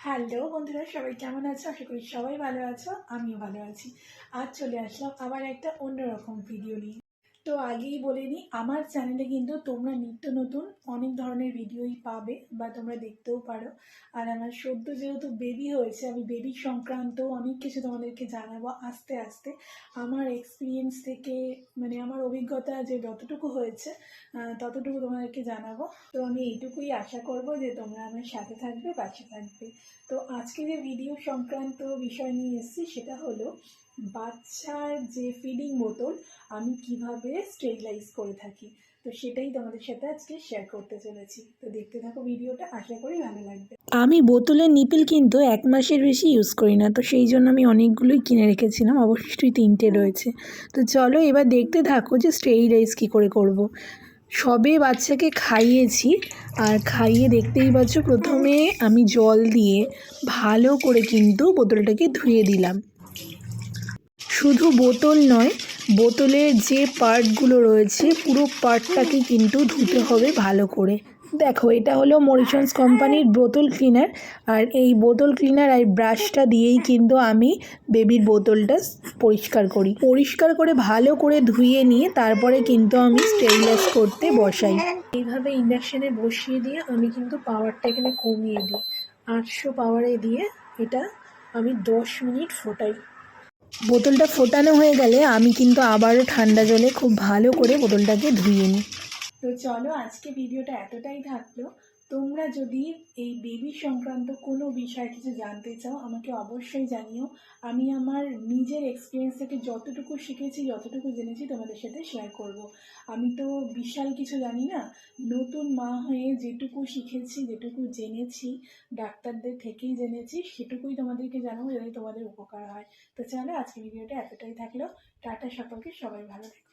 Hello বন্ধুরা, সবাই কেমন আছো? আশা করি সবাই ভালো আছো, আমিও ভালো আছি। আজ চলে আসলাম আবার একটা অন্যরকম ভিডিও নিয়ে। তো আগেই বলে নিই, আমার চ্যানেলে কিন্তু তোমরা নিত্য নতুন অনেক ধরনের ভিডিওই পাবে বা তোমরা দেখতেও পারো। আর আমার সদ্য যেহেতু বেবি হয়েছে, আমি বেবি সংক্রান্ত অনেক কিছু তোমাদেরকে জানাবো আস্তে আস্তে। আমার এক্সপিরিয়েন্স থেকে আমার অভিজ্ঞতা যে যতটুকু হয়েছে ততটুকু তোমাদেরকে জানাবো। তো আমি এইটুকুই আশা করব যে তোমরা আমার সাথে থাকবে, পাশে থাকবে। তো আজকে যে ভিডিও সংক্রান্ত বিষয় নিয়ে এসেছি সেটা হলো বাচ্চার যে ফিডিং বোতল আমি কিভাবে স্টেরিলাইজ করে থাকি। তো সেটাই তোমাদের সাথে আজকে শেয়ার করতে চলেছি। তো দেখতে থাকো ভিডিওটা, আশা করি ভালো লাগবে। আমি বোতলের নিপিল কিন্তু 1 মাসের বেশি ইউজ করি না, তো সেই জন্য আমি অনেকগুলোই কিনে রেখেছিলাম, অবশ্যই 3টে রয়েছে। তো চলো এবার দেখতে থাকো যে স্টেরিলাইজ কী করে করব। সবে বাচ্চাকে খাইয়েছি, আর খাইয়ে দেখতেই পাচ্ছ প্রথমে আমি জল দিয়ে ভালো করে কিন্তু বোতলটাকে ধুয়ে দিলাম। শুধু বোতল নয়, বোতলের যে পার্টগুলো রয়েছে পুরো পার্টটাকে কিন্তু ধুতে হবে ভালো করে। দেখো, এটা হলো মরিসন্স কোম্পানির বোতল ক্লিনার, আর এই বোতল ক্লিনার আর ব্রাশটা দিয়েই কিন্তু আমি বেবির বোতলটা পরিষ্কার করে ভালো করে ধুয়ে নিয়ে তারপরে কিন্তু আমি স্টেরিলাইজ করতে বসাই। এইভাবে ইন্ডাকশানে বসিয়ে দিয়ে আমি কিন্তু পাওয়ারটা এখানে কমিয়ে দিই, 800 পাওয়ারে দিয়ে এটা আমি 10 মিনিট ফোটাই। বোতলটা ফোটানো হয়ে গেলে আমি কিন্তু আবারও ঠান্ডা জলে খুব ভালো করে বোতলটাকে ধুয়ে নিই। তো চলো, আজকে ভিডিওটা এতটাই থাকলো। তোমরা যদি এই বেবি সংক্রান্ত কোনো বিষয় কিছু জানতে চাও আমাকে অবশ্যই জানিও। আমি আমার নিজের এক্সপিরিয়েন্স থেকে যতটুকু শিখেছি, যতটুকু জেনেছি তোমাদের সাথে শেয়ার করব। আমি তো বিশাল কিছু জানি না, নতুন মা হয়ে যেটুকু শিখেছি, যেটুকু জেনেছি, ডাক্তারদের থেকেই জেনেছি, সেটুকুই তোমাদেরকে জানাবো যাতে তোমাদের উপকার হয়। তো চলো, আজকে ভিডিওটা এতটাই থাকলো। টাটা সকলকে, সবাই ভালো থেকো।